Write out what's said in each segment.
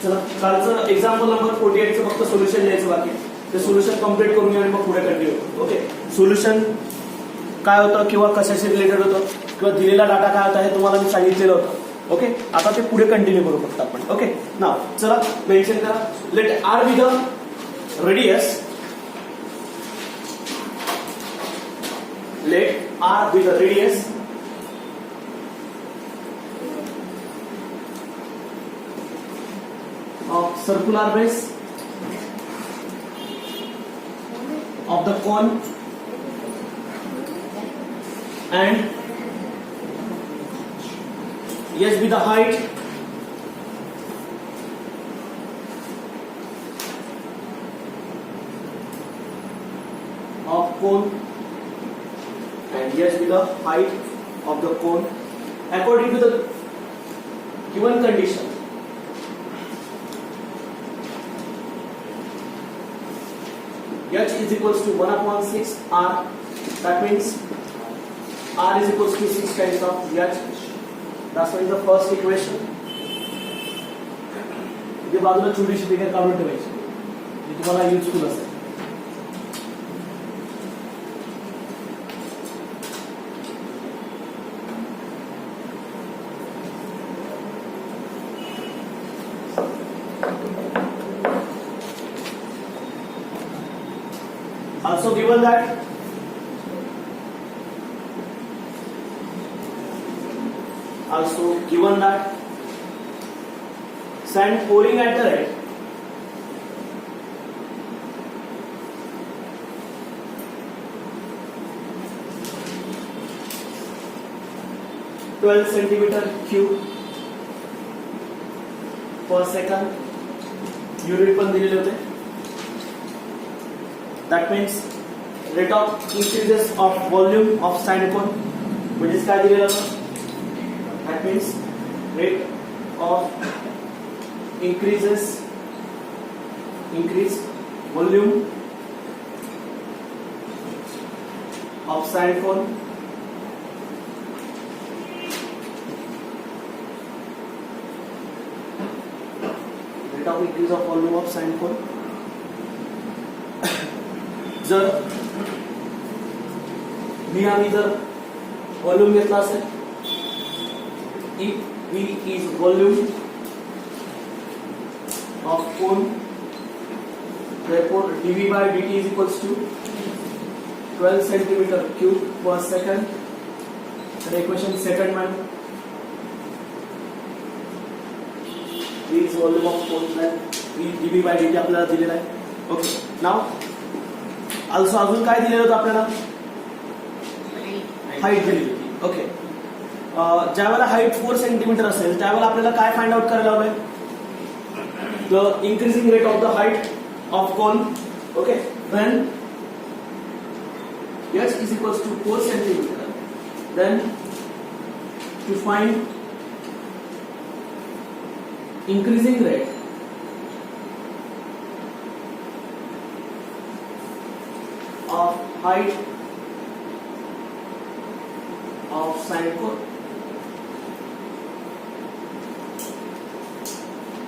चला कालचं example number 48 चं फक्त सोल्युशन लिहायचं बाकी ते सोल्युशन कंप्लीट करून घेऊ आणि मग पुढे कंटिन्यू करू. ओके, सोल्युशन काय होतं किंवा कशाशी रिलेटेड होतं किंवा दिलेला डाटा काय होता हे तुम्हाला मी सांगितलेलं होतं. ओके, आता ते पुढे कंटिन्यू करू फक्त आपण. ओके, नाव चला मेन्शन करा. Let R be the radius, let R be the radius of circular base of the cone and S be the height of cone and S be the height of the cone according to the given condition. H is equals to 1/6 R. That means R is equals to 6 times of H. That's why the first equation. इथे बाजूला छोटीशी figure काढून ठेवायची जी तुम्हाला useful असेल. Also given that sand pouring at the rate (12 centimeter cube per second) unit पण दिलेले होते. That means rate of increases of volume of sand cone, which is काय दिलेलं होतं. That means rate of increase volume of sand cone rate of increase of volume of sand cone. जर जर volume घेतला असेल, if V is volume of cone, therefore dV by dt is equals to 12 centimeter cube per second. And equation second one, V is volume of cone, then V dV by dt आपल्याला दिलेला आहे. Okay, नाव also अजून काय दिलेलं होतं आपल्याला, height दिलेली होती. ओके, ज्यावेळेला हाईट 4 सेंटीमीटर असेल त्यावेळेला आपल्याला काय फाइंड आउट करायला हवंय, the increasing rate of the height of cone. Okay, then h is equals to 4 centimeter, then to find increasing rate of height of sand cone.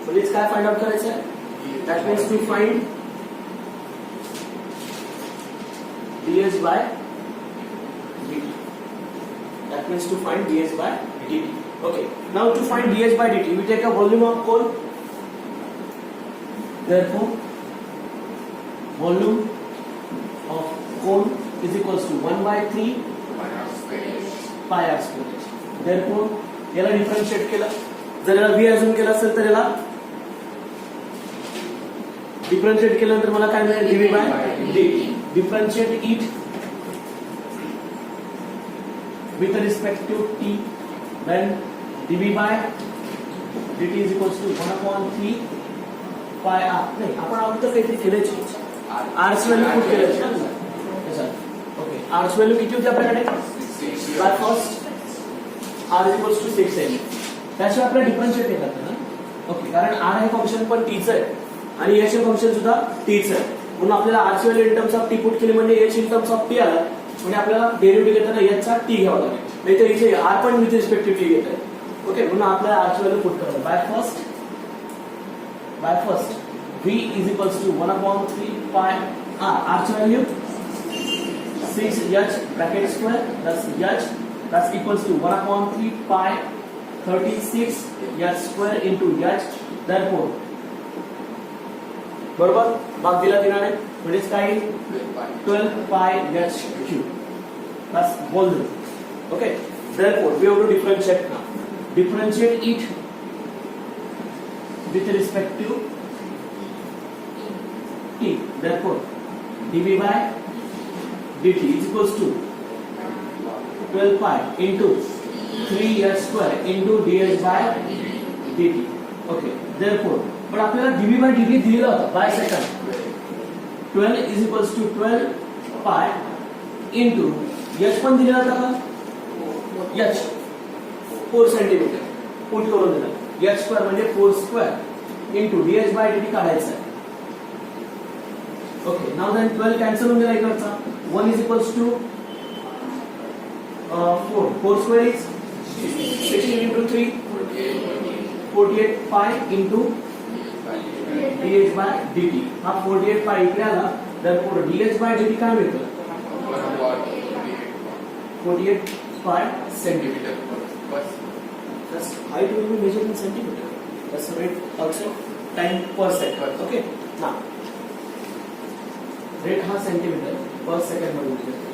So let's काय find out करायचं आहे. That means to find ds by dt. That means to find ds by dt. Okay. Now to find ds by dt, we take a volume of cone. Therefore, volume of cone is equals to 1/3 pi r square. Therefore, याला differentiate केलं, जर याला v अजून केलं असेल तर याला differentiate केल्यानंतर मला काय मिळेल, dv by dt. Differentiate it with respect to t, then dv by dt is equals to 1/3 pi r. नाही, आपण अगोदर काहीतरी केलंच, r ची व्हॅल्यू पुट केलंच ना. ओके, r ची व्हॅल्यू किती होती आपल्याकडे, by first r is equals to 6 आहे. त्याशिवाय आपल्याला डिफरन्शिएट नाही करता ना. ओके, कारण r हे फंक्शन पण t चं आहे आणि h हे फंक्शन सुद्धा t चं आहे, म्हणून आपल्याला r ची value in terms of t put केली म्हणजे h in terms of t आला, म्हणजे आपल्याला डेरिव्हेटिव्ह घेताना h चा t घ्यावा लागेल, नाही तर इथे r पण विथ रिस्पेक्ट टू t घेत आहे. ओके, म्हणून आपल्याला r ची व्हॅल्यू पुट करावी. By first by first V is equals to 1 upon 3 pi r. R's value 6h bracket square plus h, that's equals to 1 upon 3 pi 36 h square into h. Therefore बरोबर भाग दिला तिनाने म्हणजे काय 12 pi h cube. That's volume. Okay. Therefore we have to differentiate now. Differentiate it with respect to t. Therefore dv by dt is equals to 12 pi into 3h square into dh by dt. Okay. Therefore पण आपल्याला dv by dt दिलेला होता by second. 12 is equals to 12 pi into h पण दिलेला होता का h 4 centimetre put करून दिला h स्क्वेअर म्हणजे 4 square into dh by dt काढायचा आहे. ओके नाउ देन 12 कॅन्सल होऊन गेला इकडचा 1 is equals to 4 square is 16 into 3 48 pi into dh by dt. हा 48 pi इकडे आला therefore dh by dt काय मिळतं 48 pi centimeter. That's height will be measured in centimeter. That's the rate also time per second. Okay. Now rate हा centimeter per second मध्ये दिलेला आहे.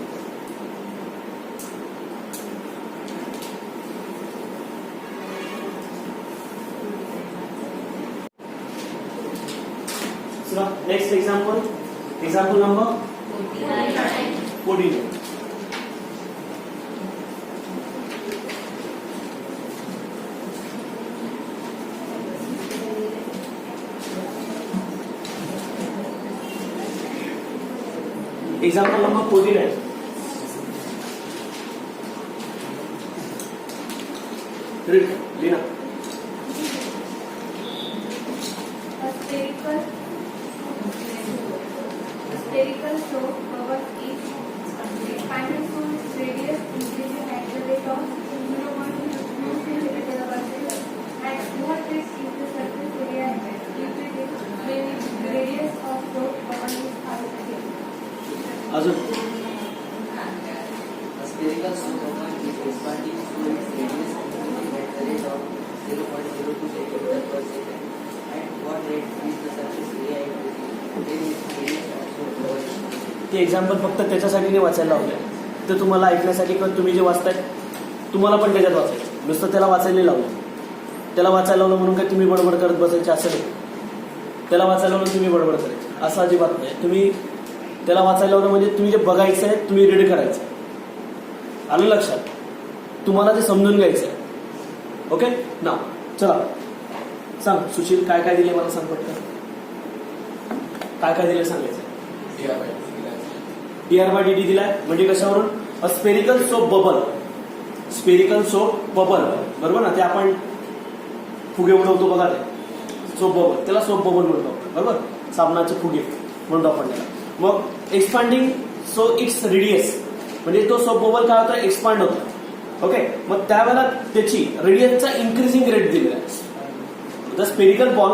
So next example number 14. Example number 49. Read, Lina. A spherical soap cover is expanded to its radius increasing at the rate of 0.2 centimeter per second. At what rate is the surface area increasing when its radius of soap cover is 5 cm? अजून A spherical soap cover is expanding to its radius increasing at the rate of 0.02 centimeter per second. At what rate is the surface area increasing when its radius of soap cover is 5 cm? ते example फक्त त्याच्यासाठी नाही वाचायला लावले ते तुम्हाला ऐकण्यासाठी किंवा तुम्ही जे वाचताय तुम्हाला पण त्याच्यात वाचायचं नुसतं त्याला वाचायला नाही लावलं त्याला वाचायला लावलं म्हणून काय तुम्ही बडबड करत बसायचे असं नाही त्याला वाचायला लावलं तुम्ही बडबड करायची असं अजिबात नाही तुम्ही त्याला वाचायला लावलं म्हणजे तुम्ही जे बघायचं आहे तुम्ही रीड करायचं आलं लक्षात तुम्हाला ते समजून घ्यायचं आहे ओके ना चला सांग सुशील काय काय दिले मला सांग पटकन काय काय दिले सांगायचं dr by dt दिलाय म्हणजे कशावरून अ स्पेरिकल सोप बबल बरोबर ना ते आपण फुगे उडवतो बघा ते सोप बबल त्याला सोप बबल म्हणतो बरोबर साबणाचे फुगे म्हणतो आपण त्याला मग एक्सपांडिंग सो इट्स रेडियस म्हणजे तो सोप बबल काय होतं एक्सपांड होतो ओके मग त्यावेळेला त्याची रेडियसचा इन्क्रीजिंग रेट दिलेला आहे the spherical ball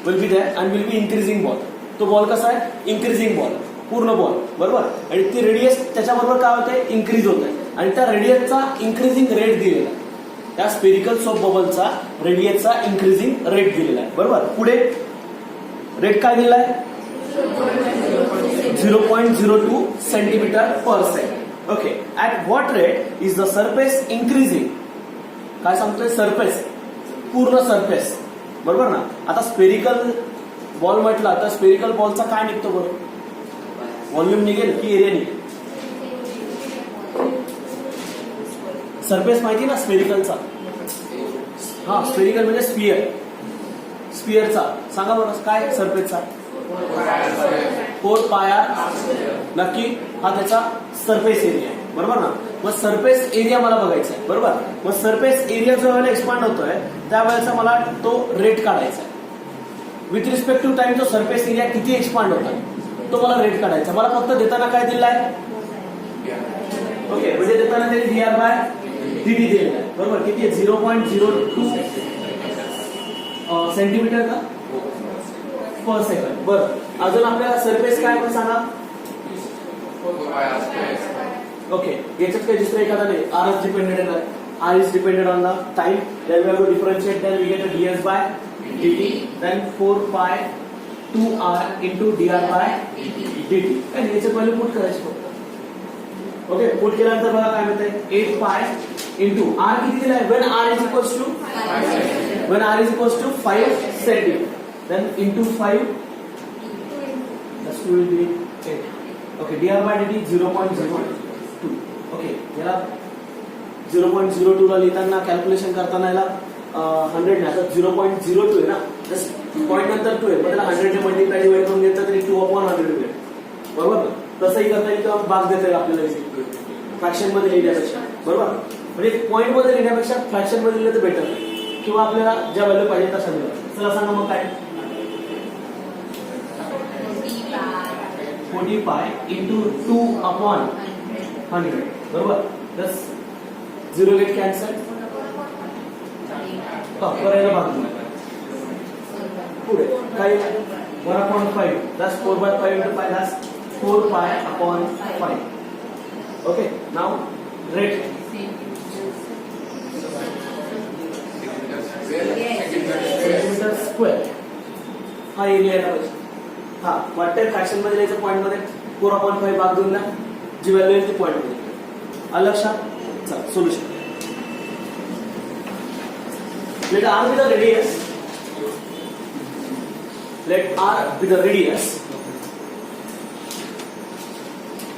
will be there and will be increasing ball तो बॉल कसा आहे इन्क्रीजिंग बॉल पूर्ण बॉल बरोबर आणि ती रेडियस त्याच्याबरोबर काय होते इन्क्रीज होत आहे आणि त्या रेडियसचा इन्क्रीजिंग रेट दिलेला आहे त्या स्पेरिकल सोप बबलचा रेडियसचा इन्क्रीजिंग रेट दिलेला आहे बरोबर पुढे रेट काय दिला आहे 0.02 centimetre per second okay at what rate is the surface increasing काय सांगतोय सरफेस पूर्ण सरफेस बरोबर ना आता स्पेरिकल बॉल म्हटला तर स्पेरिकल बॉलचा काय निघतो बरोबर व्हॉल्यूम निघेल की एरिया निघेल सरफेस माहिती ना स्पेरिकलचा हा स्पेरिकल म्हणजे स्पिअरचा सांगा बरं काय सरफेसचा 4 pi r नक्की हा त्याचा सरफेस एरिया आहे बरोबर ना मग सरफेस एरिया मला बघायचा आहे बरोबर मग सरफेस एरिया जो वेळेला एक्सपांड होतोय त्यावेळेचा मला तो रेट काढायचा आहे विथ रिस्पेक्ट टू टाइम तो सरफेस एरिया किती एक्सपांड होता तो मला रेट काढायचा मला फक्त देताना काय दिलाय ओके म्हणजे देताना त्यांनी dr by dt दिलेला आहे बरोबर किती आहे 0.02 सेंटीमीटर का पर सेकंड. बरं अजून आपल्याला सरफेस काय पण सांगा. ओके याच्यात काही दुसरं एखादा नाही. आर इज डिपेंडेड आहे. R is depended on the time. Then we have to differentiate. Then we get a ds by dt. Then 4 pi 2r into dr by dt. आणि याच्यात व्हॅल्यू पुट करायची फक्त. ओके पुट केल्यानंतर बघा काय मिळतंय 8 pi into r किती दिलाय. when r is equals to 5 cm. then into 5 that's 2 will be 8. okay dr by dt 0.02. Okay याला 0.02 ला लिहिताना कॅल्क्युलेशन करताना याला 100 ने आता 0.02 आहे ना. जस्ट पॉइंट नंतर 2 आहे पण त्याला 100 ने मल्टिप्लाय डिवाइड करून घेतलं तरी 2/100 होईल. बरोबर तसंही करता येईल किंवा भाग देता येईल आपल्याला फ्रॅक्शन मध्ये लिहिण्यापेक्षा. बरोबर म्हणजे पॉइंट मध्ये लिहिण्यापेक्षा फ्रॅक्शन मध्ये लिहिलं तर बेटर किंवा आपल्याला ज्या व्हॅल्यू पाहिजे तशा मिळतात. चला सांगा मग काय 40 pi into 2/100. बरोबर प्लस 0 गेट कॅन्सल. करायला भाग पुढे काय 1/5 that's 4/5 into 5 that's 4 pi/5. okay now rate centimetre square हा एरिया आहे ना. हा वाटतंय फ्रॅक्शन मध्ये लिहायचं पॉइंट मध्ये 4/5 भाग देऊन ना जी व्हॅल्यू येईल ती पॉइंट मध्ये. आलं लक्षात. चला solution. let r be the radius. let r be the radius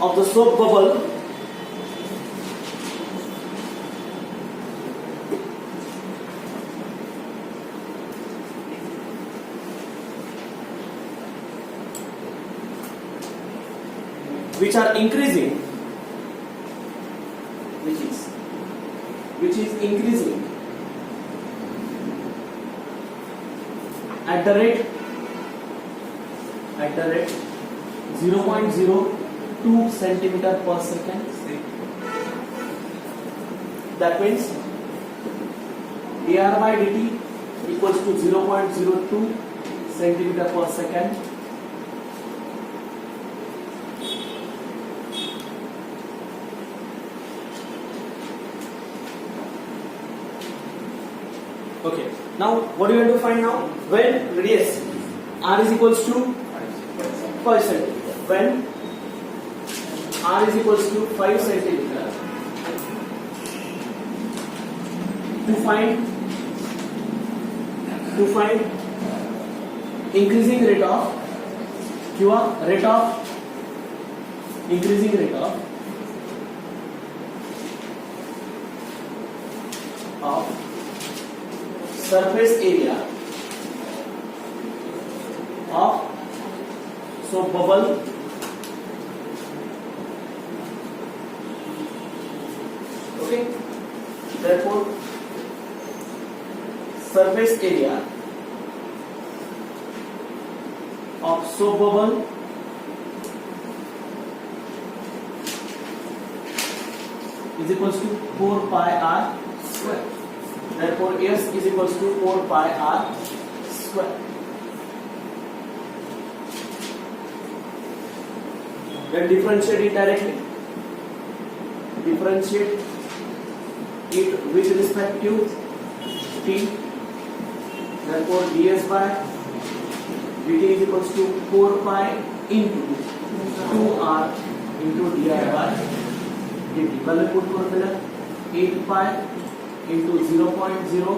of the soap bubble which are increasing, which is increasing at the rate 0.02 centimeter per second. That means dr by dt equals to 0.02 centimeter per second. Okay. Now, what do you want to find now? When radius r is equals to 5 centimeter. When r is equals to 5 centimeter. To find increasing rate of increasing rate of surface area of soap bubble okay. Therefore surface area of soap bubble is equals to 4 pi r square. Therefore, S is equals to 4 pi r square. Then differentiate it directly. Differentiate it with respect to t. Therefore, ds by dt is equals to 4 pi into 2r into dr by dt. Value put for 8 pi into 0.02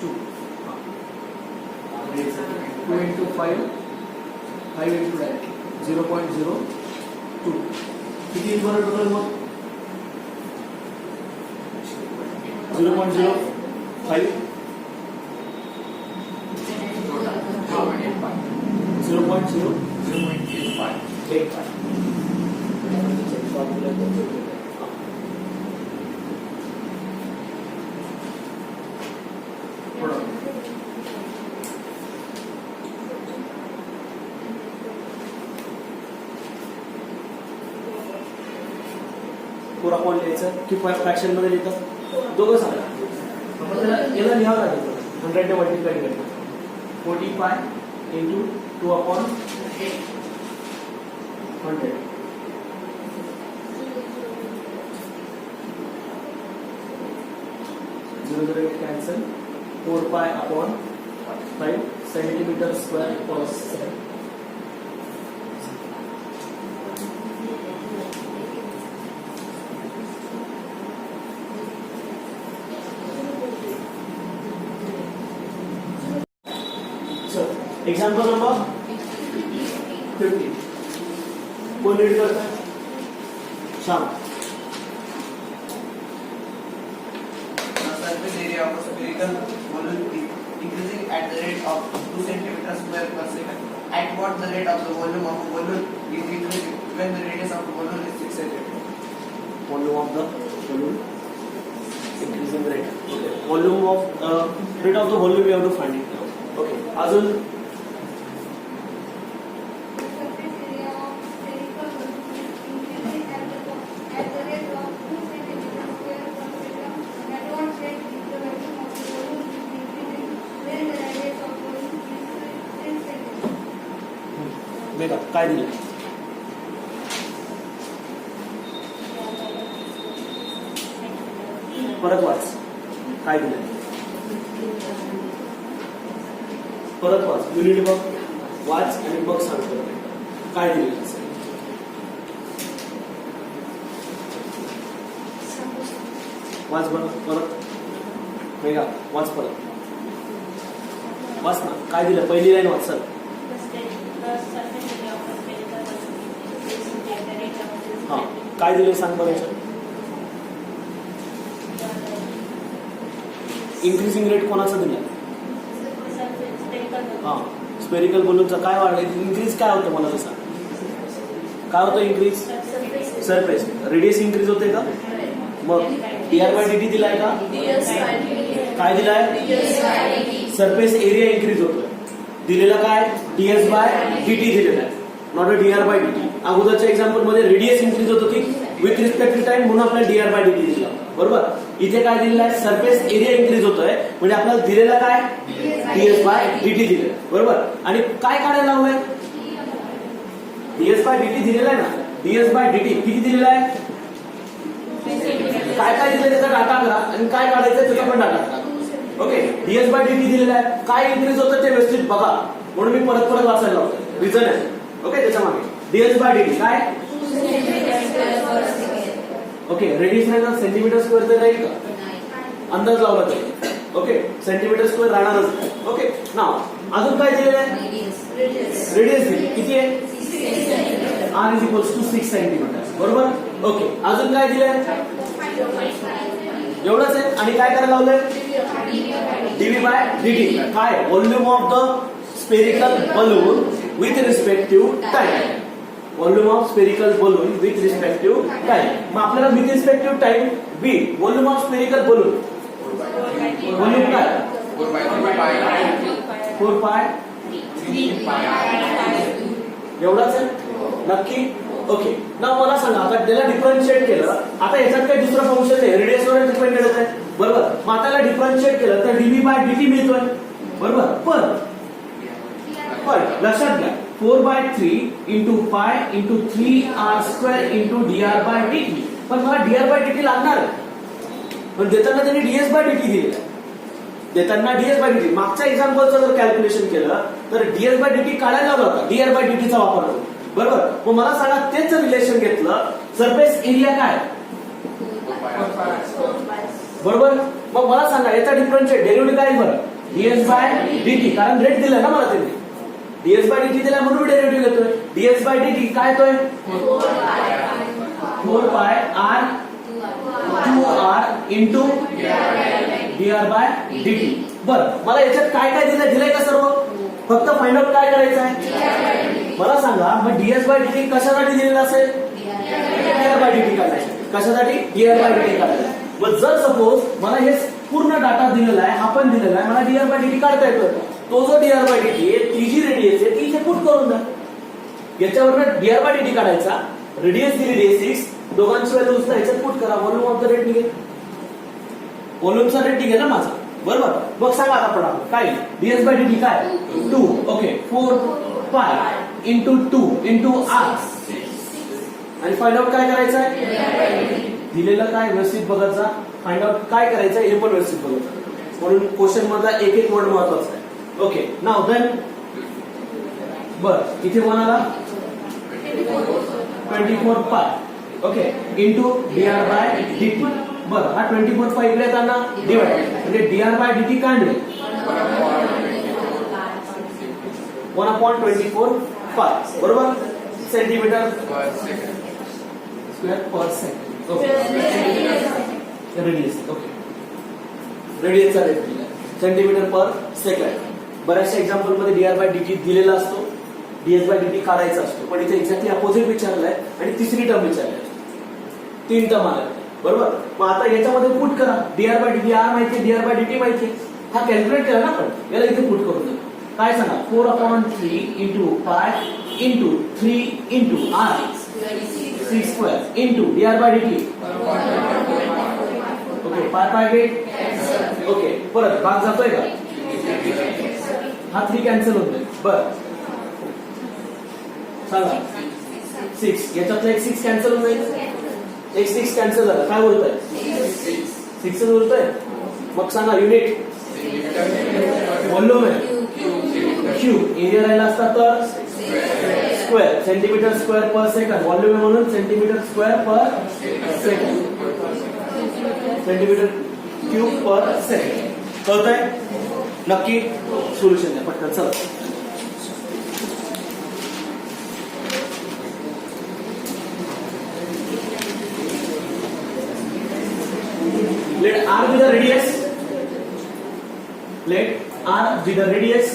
2 into 5 into 0.02 किती is बरं total मग 0.05 पूरा कोण लिहायचं की fraction मध्ये लिहितं दोघं सांगा. आपण त्याला याला लिहावं लागेल 100 ने मल्टिप्लाय करायचं. 40 pi into 2 upon 100. Cancel. 4 pi upon 5 centimeter square per second. So, example number 50. कौन रीड करता है? शाम. Surface area of a spherical balloon increasing at the rate of 2 centimeters square per second. At what the rate of the volume of a balloon is increasing when the radius of the balloon is 6 centimeters? Volume of the balloon increasing rate. Okay. Volume of rate of the volume we have to find it now. Okay. अजून surface area of spherical balloon increasing at the rate of 2 centimeters square per second. At what rate is the volume of the balloon is increasing when the radius of balloon is 10 centimeters? Mega काय दिलं? परत वाच. काय दिलं? परत वाच. Unit बघ, वाच आणि बघ सांगतो काय दिलं. वाच बरं परत. मेगा वाच परत. वाच ना. काय दिलं? पहिली लाईन वाच सर. हा काय दिलं सांग बरं याच्यात. इन्क्रीजिंग रेट कोणाचा दिला? हा स्पेरिकल बलूनचा काय वाढलं? इन्क्रीज काय होतं मला ते सांग. काय होतं इन्क्रीज? सरफेस रेडियस इन्क्रीज होते का? मग dr बाय dt दिलाय का? काय दिलाय? सरफेस एरिया इन्क्रीज होतोय. दिलेला काय? ds बाय dt दिलेला आहे, not a dr by dt. अगोदरच्या एक्झाम्पल मध्ये रेडियस इन्क्रीज होत होती विथ रिस्पेक्ट टू टाइम, म्हणून आपल्याला dr बाय dt दिला. बरोबर. इथे काय दिलेलं आहे? सरफेस एरिया इन्क्रीज होतोय, म्हणजे आपल्याला दिलेला काय? ds बाय dt दिलेलं. बरोबर. आणि काय काढायला लावलंय? ds बाय dt दिलेला आहे ना. ds बाय dt किती दिलेला आहे? काय काय दिलं त्याचा डाटा करा आणि काय काढायचं त्याचा पण डाटा करा. ओके. ds बाय dt दिलेला आहे. काय इन्क्रीज होतं ते व्यवस्थित बघा, म्हणून मी परत परत वाचायला लावतोय. रिझन आहे. ओके. त्याच्या मागे ds बाय dt काय? ओके. रेडियस नाही ना, सेंटीमीटर स्क्वेअर तर राहील का? अंदाज लावला तर. ओके. सेंटीमीटर स्क्वेअर राहणारच. ओके. नाव अजून काय दिलेलं आहे? रेडियस दिली. किती आहे? r is equals to 6 centimetre. बरोबर. ओके. अजून काय दिलंय? एवढंच आहे. आणि काय करायला लावलंय? dv बाय dt काय? Volume of the spherical balloon with respective time. Volume of spherical balloon with respective time. मग आपल्याला with respective time be volume of spherical balloon volume काय? 4 पाय एवढाच आहे. नक्की. ओके. ना मला सांगा, आता त्याला डिफरन्शिएट केलं, आता याच्यात काही दुसरं फंक्शन आहे, रेडियसवर डिपेंडेड आहे. बरोबर. मग आता त्याला डिफरन्शिएट केलं तर dv बाय dt मिळतोय. बरोबर. पण लक्षात घ्या, 4 by 3 into pi into 3r² into dr by dt. पण मला dr बाय dt लागणार आहे, पण देताना त्यांनी ds बाय dt दिलेलं आहे. देताना ds बाय dt. मागच्या एक्झाम्पलचं जर कॅल्क्युलेशन केलं तर ds बाय dt काढायला लावला होता, dr बाय dt चा वापर करून. बरोबर. मग मला सांगा, तेच जर रिलेशन घेतलं, सरफेस एरिया काय? बरोबर. मग मला सांगा, याचा डिफरन्शिएट डेरिव्हेटिव्ह काय बरं? ds by dt. कारण रेट दिला ना मला त्यांनी. ds बाय dt दिला म्हणून मी डेरिव्हेटिव्ह घेतोय. ds बाय dt काय येतोय? 4 pi r 2r into dr by dt. बरं. मला याच्यात काय काय दिलंय का सर्व? फक्त फाइंड आउट काय करायचं आहे? मला सांगा, मग ds बाय dt कशासाठी दिलेला असेल? dr बाय dt काढायचं. कशासाठी? dr बाय dt काढायचं. मग जर सपोज मला हे पूर्ण डाटा दिलेला आहे, हा पण दिलेला आहे, मला dr बाय dt काढता येतो. तो जो dr बाय dt आहे, ती जी रेडियस आहे ती इथे पुट करून द्या. याच्यावरनं dr बाय dt काढायचा. रेडियस दिलेली आहे 6, दोघांची व्हॅल्यू उचला, याच्यात पुट करा. व्हॉल्यूम ऑफ द रेट निघेल. व्हॉल्यूमचा रेट निघेल ना माझा. बरोबर. मग सांगा आता पटापट काय ds बाय dt काय 2. Okay 4 pi into 2 into r आणि फाइंड आउट काय करायचं आहे दिलेलं काय व्यवस्थित बघायचा. फाइंड आउट काय करायचं हे पण व्यवस्थित बघायचं. म्हणून क्वेश्चन मधला एक एक वर्ड महत्वाचा आहे. ओके नाव देन बर इथे म्हणाला 24 pi okay into dr by dt. बरं हा 24 पाय इकडे येताना डिवाइड म्हणजे dr बाय dt काय मिळेल 1/24 पाय बरोबर centimetre square per second. Okay radius okay रेडियसचा रेट सेंटीमीटर पर सेकंड. बऱ्याचशा एक्झाम्पल मध्ये dr बाय dt दिलेला असतो ds बाय dt काढायचा असतो पण इथे एक्झॅक्टली अपोजिट विचारलाय आणि तिसरी टर्म विचारली आहे. 3 टर्म आल्या बरोबर. मग आता याच्यामध्ये पुट करा dr बाय dt r माहिती dr बाय dt माहिती हा कॅल्क्युलेट केला ना आपण याला इथे पुट करून द्या. काय सांगा 4/3 into pi into 3 into r 6 square into dr by dt. Okay pi pi gate okay परत भाग जातोय का हा 3 कॅन्सल होतोय. बर सांगा 6 याच्यातलं एक 6 कॅन्सल होत जाईल. एक 6 कॅन्सल झाला काय बोलतोय 6 बोलतोय. मग सांगा युनिट व्हॉल्यूम आहे क्यू एरिया राहिला असता तर square centimetre square per second. Volume आहे म्हणून centimetre square per second centimetre cube per second. कळतंय नक्की सोल्युशन द्या पटकन चला. Let r be the radius. Let r be the radius.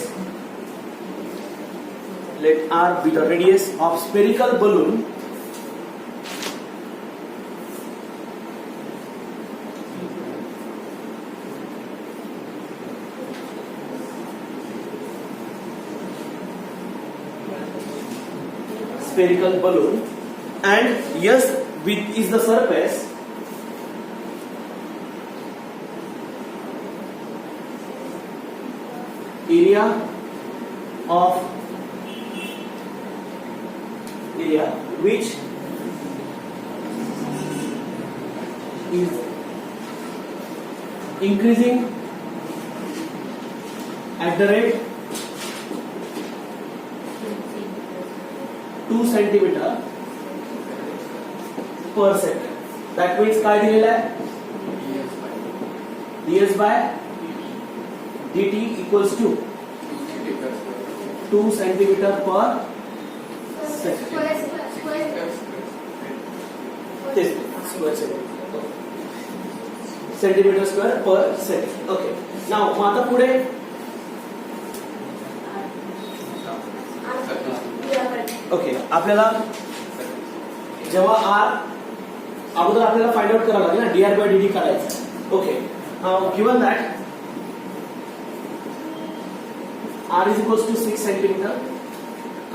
Let r be the radius of spherical balloon and S with is the surface area which is increasing at the rate 2 centimeter per second. That means काय दिलेला आहे ds by dt equals to 2 centimeter per second. Centimetre square per second. Okay now मग आता पुढे okay आपल्याला जेव्हा r अगोदर आपल्याला फाइंड आउट करावं लागेल ना dr by dt काढायचं. Okay given that r is equals to 6 centimeter.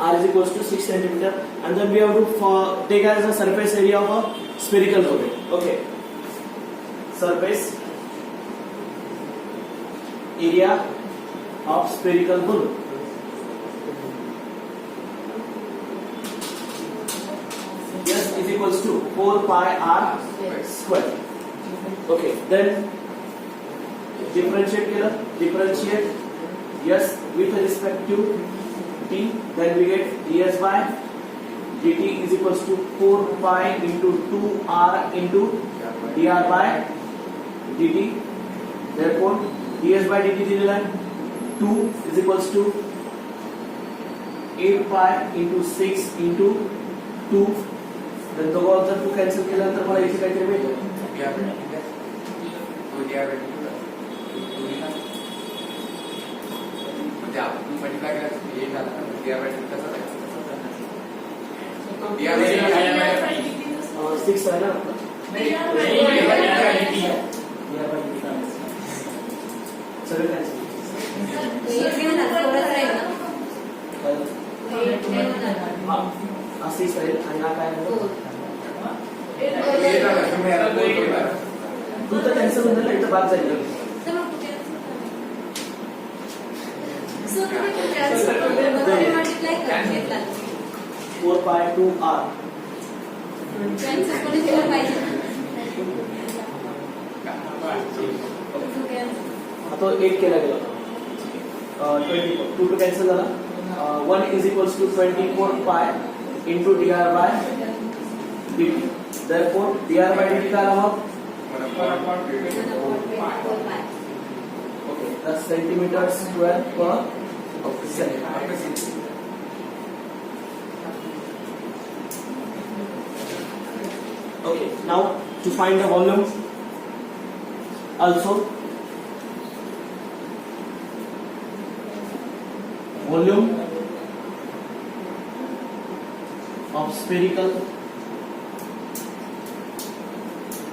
R is equals to 6 centimeter, and then we have to take as a surface area of a spherical balloon. Okay, surface area of spherical balloon. S is equals to 4 pi r square. Okay, then differentiate S with respect to t, then we get ds by dt is equals to 4 pi into 2r into dr by dt. Therefore ds by dt दिलेला आहे 2 is equals to 8 pi into 6 into 2. then दोघं जर 2 cancel केल्यानंतर मला इथे काहीतरी मिळेल. Six आहे ना सगळं हा 6 राहील आणि हा काय तू तर कॅन्सल होणार इथं बाद जाईल. मल्टिप्लाई कर घेतला 4 pi to r. कॅन्सल कोणी केलं पाहिजे आता 8 केला गेला 24 2 to cancel झाला 1 is equals to 24 pi into dr by dt. Therefore dr by dt काय आला okay that's centimeter square per second. Okay, now to find the volume also volume of spherical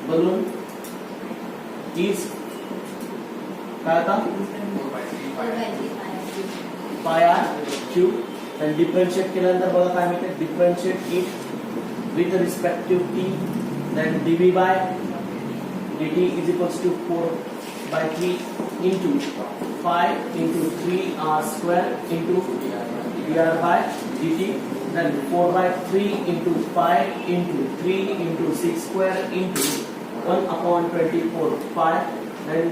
balloon is काय आता pi r cube. then differentiate केल्यानंतर बघा काय मिळते differentiate it with respect to t. then dv by dt is equals to 4 by 3 into 5 into 3r square into dr by dt. then 4 by 3 into 5 into 3 into 6 square into 1 upon 24 pi. then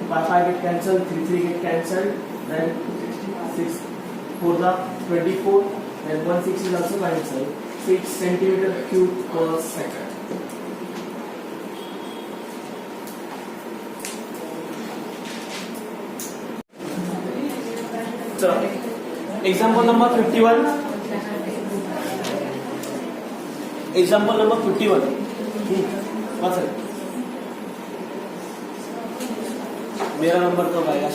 5 get cancelled, 3 get cancelled, then 6 4 the 24, then 1 6 is also cancelled. 6 centimeter cube per second. So, example number 51. Example number 51. What's it? मेरा number कब आएगा?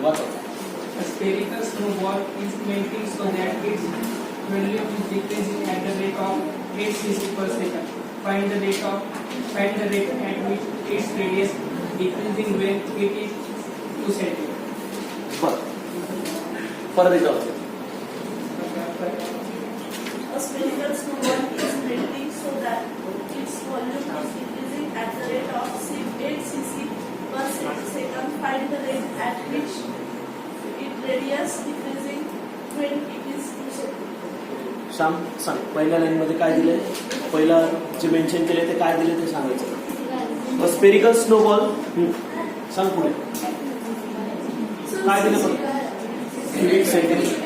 What's it? A spherical snowball is melting so that its volume is decreasing at the rate of 8 cc per second. Find the rate at which its radius decreasing when it is 2 cm. परत एकदा होते. A spherical snowball is melting so that its volume is decreasing at the rate of 8 cc per second. Find the rate at which its radius decreasing when it is 2 cm. Shyam सांग पहिल्या line मध्ये काय दिले? पहिला जे mention केले ते काय दिले ते सांगायचं. स्पेरिकल स्नोबॉल सांग पुढे काय दिलं पण cubic centimeter.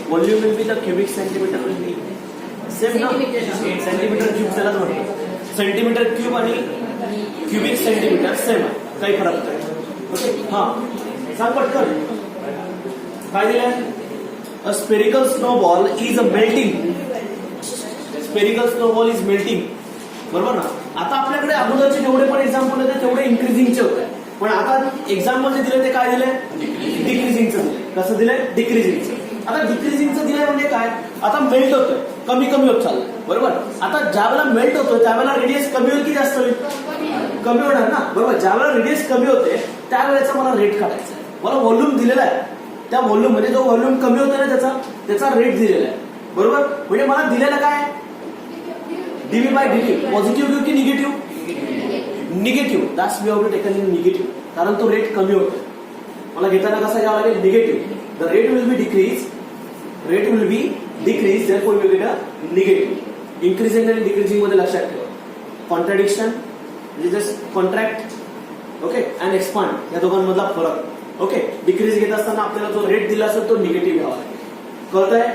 Volume will be the cubic centimeter will be same ना सेंटीमीटर क्यूब त्यालाच म्हणतो. सेंटीमीटर क्यूब आणि क्यूबिक सेंटीमीटर सेम आहे, काही फरक नाही. ओके हा सांग पटकन काय दिलंय? A spherical snowball is a melting. Spherical snowball is melting, बरोबर ना. आता आपल्याकडे अगोदरचे जेवढे पण एक्झाम्पल होते तेवढे इन्क्रीजिंगचे होते, पण आता एक्झाम्पल जे दिले ते काय दिले? डिक्रीजिंगचं दिले. कसं दिलंय? डिक्रीजिंगचं. आता डिक्रीजिंगचं दिलंय म्हणजे काय? आता मेल्ट होतोय, कमी कमी होत चाललंय, बरोबर. आता ज्यावेळेला मेल्ट होतोय त्यावेळेला रेडियस कमी होईल की जास्त होईल? कमी होणार ना, बरोबर. ज्यावेळेला रेडियस कमी होते त्यावेळेचा मला रेट काढायचा आहे. मला व्हॉल्यूम दिलेला आहे, त्या व्हॉल्यूम म्हणजे जो व्हॉल्यूम कमी होतोय ना त्याचा रेट दिलेला आहे, बरोबर. म्हणजे मला दिलेला काय? DV by DT. पॉझिटिव्ह घेऊ की negative? Negative. That's we have to taken in negative, कारण तो रेट कमी होतोय. मला घेताना कसा घ्यावा लागेल? Negative. The rate will be decrease, rate will be decrease, therefore we will get a negative. Increasing आणि डिक्रीजिंग मध्ये लक्षात ठेवा. कॉन्ट्रॅडिक्शन म्हणजे just contract, okay, and expand या दोघांमधला फरक. ओके, डिक्रीज घेत असताना आपल्याला जो रेट दिला असेल तो निगेटिव्ह घ्यावा लागेल. कळतंय?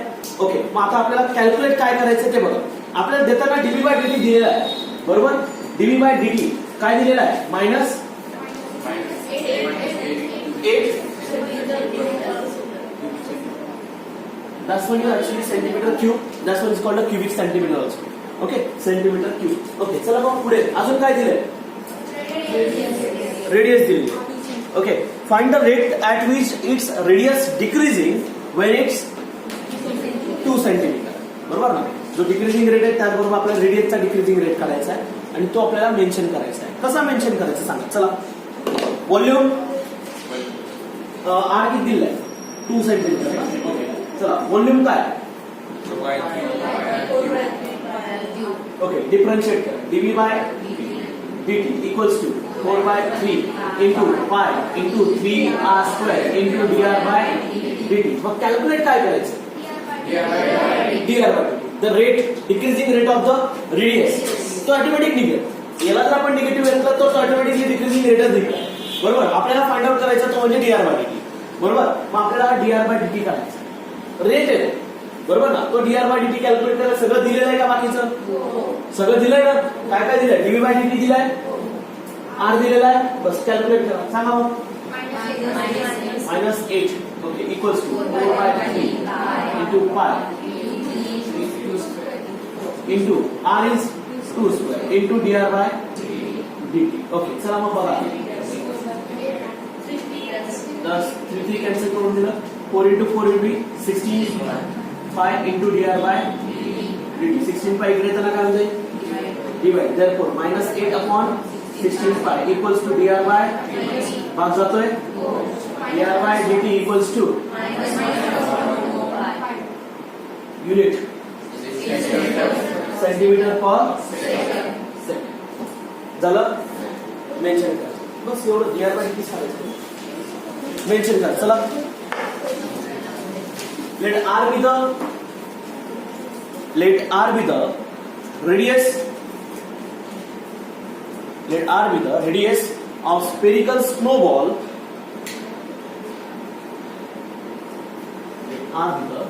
ओके, मग आता आपल्याला कॅल्क्युलेट काय करायचं ते बघा. आपल्याला देताना डीव्ही बाय डीटी दिलेला आहे, बरोबर. डीव्ही बाय डीटी काय दिलेला आहे? Minus 8. That's one is actually centimeter cube. That's one is called a cubic centimeter also. Okay, centimeter cube. Okay, चला मग पुढे अजून काय दिले? रेडियस दिली. Okay, find the rate at which its radius decreasing when it's 2 centimeter. बरोबर ना. जो डिक्रीजिंग रेट आहे त्याचबरोबर आपल्याला रेडियसचा डिक्रीजिंग रेट काढायचा आहे आणि तो आपल्याला मेन्शन करायचा आहे. कसा मेन्शन करायचा सांगा. चला, व्हॉल्यूम आर किती दिलाय? 2 सेंटीमीटर. ओके, चला व्हॉल्यूम काय? ओके, डिफरन्शिएट करा. Dv by dt equals to 4 by 3 into pi into 3r² into dr by dt. मग कॅल्क्युलेट काय करायचं? dr by dt, the rate decreasing rate of the radius. तो automatic निघेल. याला जर आपण निगेटिव्ह घेतला तर तो ऑटोमॅटिकली डिक्रीजिंग रेटच निघेल. बरोबर. आपल्याला फाइंड आउट करायचं तो म्हणजे dr बाय dt. बरोबर. मग आपल्याला dr बाय dt करायचं. रेट आहे बरोबर ना. तो dr बाय dt कॅल्क्युलेट करायला सगळं दिलेलं आहे का बाकीचं? सगळं दिलंय ना. काय काय दिलंय? dv बाय dt दिलाय, r दिलेला आहे. बस कॅल्क्युलेट करा. सांगा मग. -8 okay equals to 4/3 into pi into r is 2² into dr by dt. Okay चला मग बघा. 3 कॅन्सल करून दिलं. 4 into 4 will be 16 5 into dr by dt. 16 पाय इकडे त्याला काय होईल? डिवाइड. therefore -8 अपॉन 16 पाय इक्वल्स टू dr बाय भाग जातोय dr by dt equals to unit centimetre per second. झालं. मेन्शन करा. बस एवढं dr बाय dt सांगायचं. मेन्शन करा. चला. let r be the radius. Let r be the radius of spherical snowball. Let r be the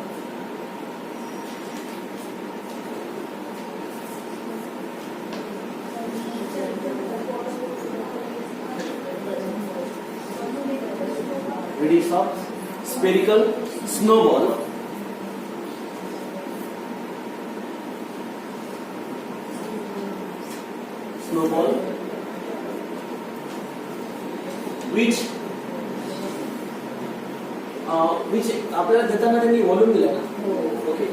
radius of spherical snowball which आपल्याला देताना त्यांनी व्हॉल्यूम दिला ना. ओके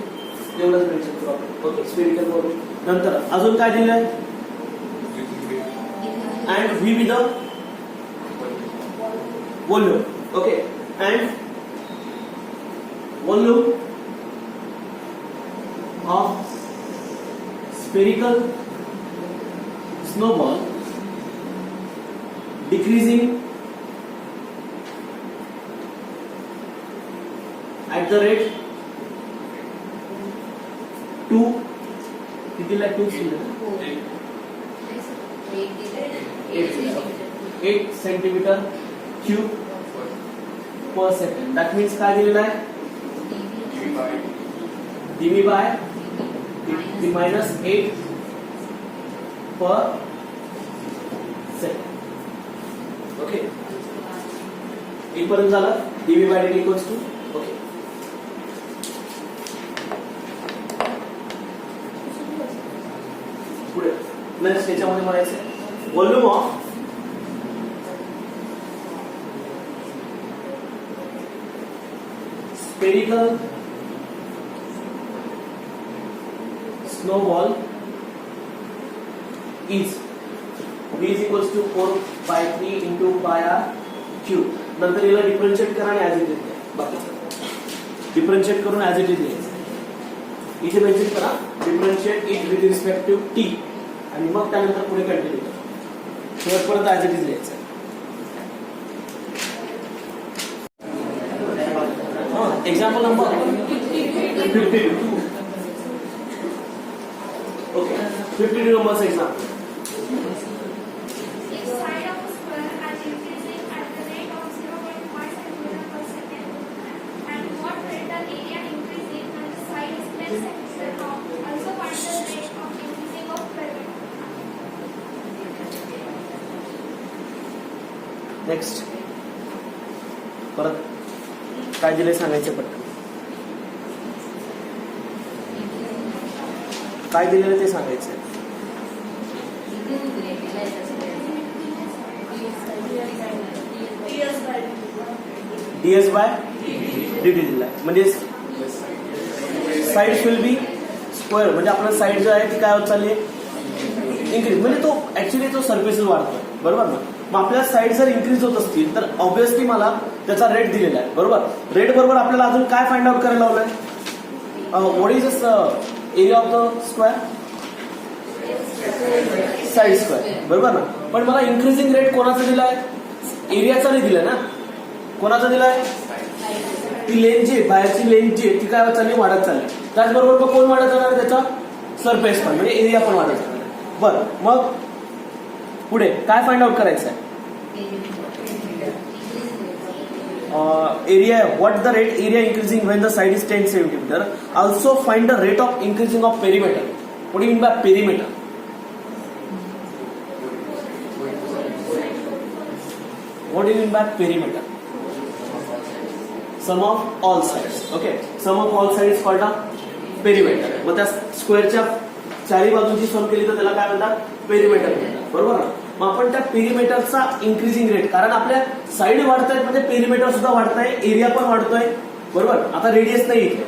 एवढंच मेन्शन करू आपण. Okay spherical volume. नंतर अजून काय दिलंय? And V with the volume. Okay and volume of spherical snowball decreasing at the rate 2 किती ला 2 8 centimetre cube per second. That means काय दिलेलं आहे? dv by -8 per second. Okay इथपर्यंत झालं. dv by dt equals to. Okay पुढे next याच्यामध्ये म्हणायचं volume of spherical snowball is v is equals to 4/3 into pi r cube. नंतर याला डिफरन्शिएट करा आणि ऍज इट इज बाकीचं डिफरन्शिएट करून ऍज इट इज लिहायचं. इथे मेन्शन करा differentiate it with respect to t आणि मग त्यानंतर पुढे कंटिन्यू करा. शेवटपर्यंत ऍज इट इज लिहायचं. Example number 52. ओके 52 नंबरचं example. Its side of a square as increasing at the rate of 0.5 centimeter per second. And what rate the area increasing and the side is 10 centimeter long. Also find the rate of increasing of perimeter. Next परत काय दिले सांगायचं पटकन. काय दिलेलं ते सांगायचं. ds by dt दिलाय म्हणजे साइड विल बी स्क्वेअर. म्हणजे आपला साइड जो आहे ती काय होत चालली इन्क्रीज. म्हणजे तो ऍक्च्युली तो सरफेस वाढतोय बरोबर ना. मग आपल्या साइड जर इन्क्रीज होत असतील तर ऑब्व्हियसली मला त्याचा रेट दिलेला आहे बरोबर. रेट बरोबर आपल्याला अजून काय फाइंड आउट करायला लावलंय? What is area of the square? Side square बरोबर ना. पण मला इन्क्रीजिंग रेट कोणाचा दिलाय? एरियाचा नाही दिला ना, कोणाचा दिलाय? ती लेन जी आहे, बाहेरची लेन जी आहे ती काय चालली? वाढत चालली. त्याचबरोबर मग कोण वाढत जाणार? त्याचा सरफेस पण म्हणजे एरिया पण वाढत जाणार. बरं, मग पुढे काय फाइंड आउट करायचं आहे? area. What the rate area increasing when the side is 10 centimeter? Also find the rate of increasing of perimeter. What do you mean by perimeter? What do you mean by perimeter? Sum of all sides. Okay. Sum of all sides called a perimeter. मग त्या स्क्वेअरच्या चारी बाजूंची सम केली तर त्याला काय म्हणतात? Perimeter म्हणतात. बरोबर ना? मग आपण त्या पेरिमीटरचा इन्क्रीजिंग रेट, कारण आपल्या साईड वाढतायत म्हणजे पेरिमीटर सुद्धा वाढतंय, एरिया पण वाढतोय. बरोबर. आता रेडियस नाही इथे,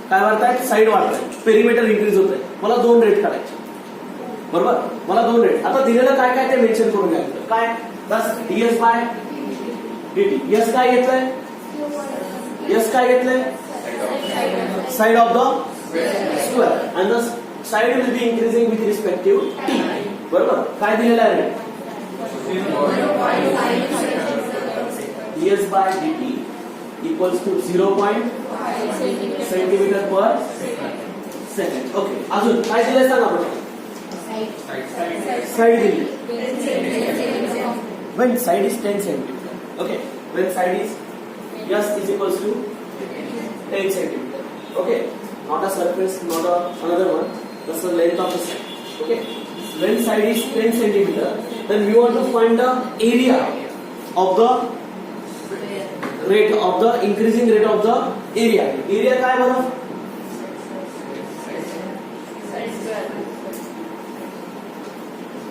काय वाढतायत? साईड वाढतायत, पेरिमीटर इन्क्रीज होत आहे. मला 2 रेट काढायचे. बरोबर, मला 2 रेट. आता दिलेलं काय काय ते मेन्शन करून घ्यायचं. काय? बस डीएस बाय डीटी. एस काय घेतलंय? एस काय घेतलंय? Side of the square and the side will be increasing with respective t. बरोबर. काय दिलेलं आहे? Ds by dt equals to 0.5 centimetre per second. Okay. अजून काय दिलंय सांगा बघा. साइड दिली. when side is 10 centimeter. Okay. When side is S is equals to 10 centimeter. Okay. Not a surface, not a another one. That's the length of the side. Okay. When side is 10 centimeter, then we want to find the area of the rate of the increasing rate of the area. Area काय बरं?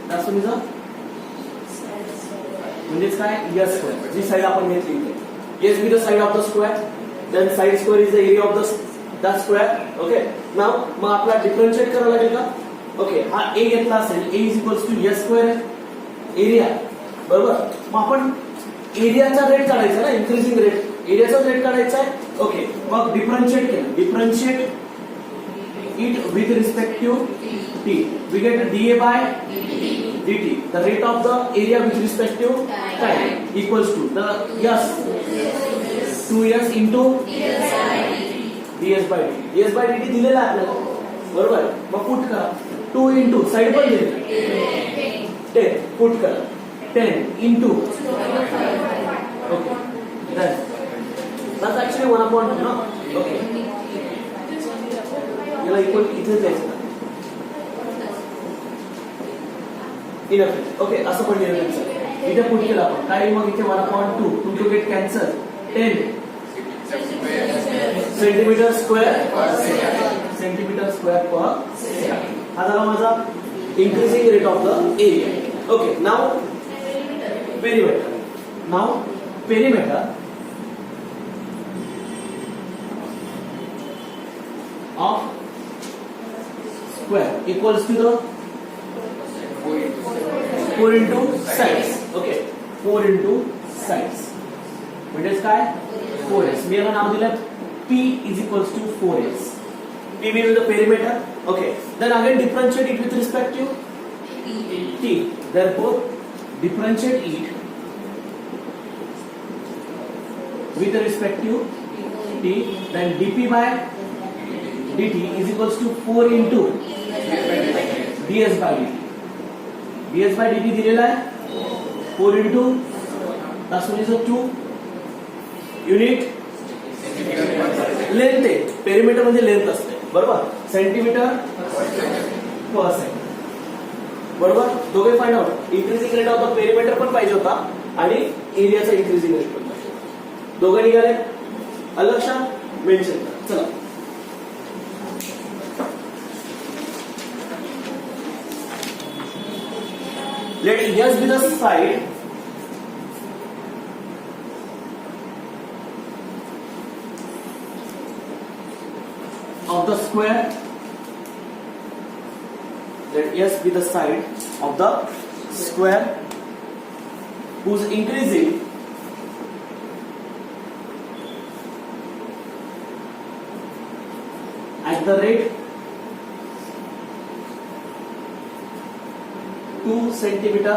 that's the म्हणजेच काय? S square. जी side आपण घेतली S be the side of the square, then side square is the area of the square. Okay. Now मग आपल्याला differentiate करावं लागेल का? ओके. हा ए घेतला असेल, A is equals to S square area. बरोबर. मग आपण एरियाचा रेट काढायचा ना, इन्क्रीजिंग रेट, एरियाचा रेट काढायचा आहे. ओके. मग डिफरन्शिएट केलं, differentiate it with respective t, we get dA by dt, the rate of the area with respect to time, equals to the S 2S into ds by dt. ds by dt दिलेला आहे आपल्याला. बरोबर. मग put करा. 2 into side पण दिले 10, put करा 10 into. Okay. That's actually 1/2 no? Okay. याला इक्वल इथे द्यायचं. इनफ. ओके. असं पण लिहिलं इथे पुट केलं आपण. काय मग इथे 1/2 two get cancel 10 centimetre square centimetre square per second. हा झाला माझा increasing rate of the area. Okay. Now perimeter. Now perimeter of square equals to the 4 into sides. Okay. 4 into sides. म्हणजेच काय? 4s. मी याला नाव दिलं P is equals to 4s. P means the perimeter. Okay. Then again differentiate it with respect to T. Therefore, differentiate it with respect to T. Then dP by dt is equals to 4 into ds by dt. ds by dt दिलेला आहे 4 into that's one is a 2 unit length आहे. Perimeter म्हणजे length असते. बरोबर. Centimetre per second. बरोबर. दोघे find out. Increasing rate of the perimeter पण पाहिजे होता आणि एरियाचा इन्क्रीजिंग रेट पण पाहिजे होता. दोघं निघाले. लक्षात मेन्शन करा. चला. Let S be the side of the square. Let S be the side of the square whose increasing at the rate 2 centimeter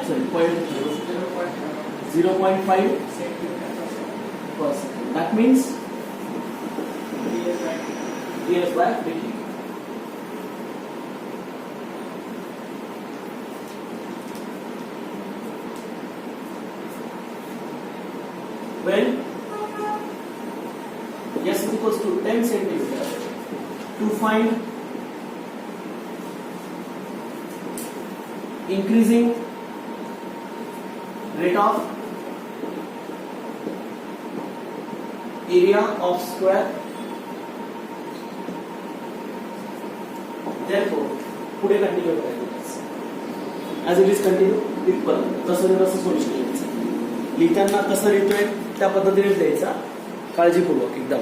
sorry, 0.5%. That means ds by dt. When s is equals to 10 centimeter, to find increasing rate of area of square, therefore पुढे continue करायचं as it is continue तिथपर्यंत तसं solution लिहायचं. लिहिताना कसं लिहितोय त्या पद्धतीने द्यायचा, काळजीपूर्वक एकदम.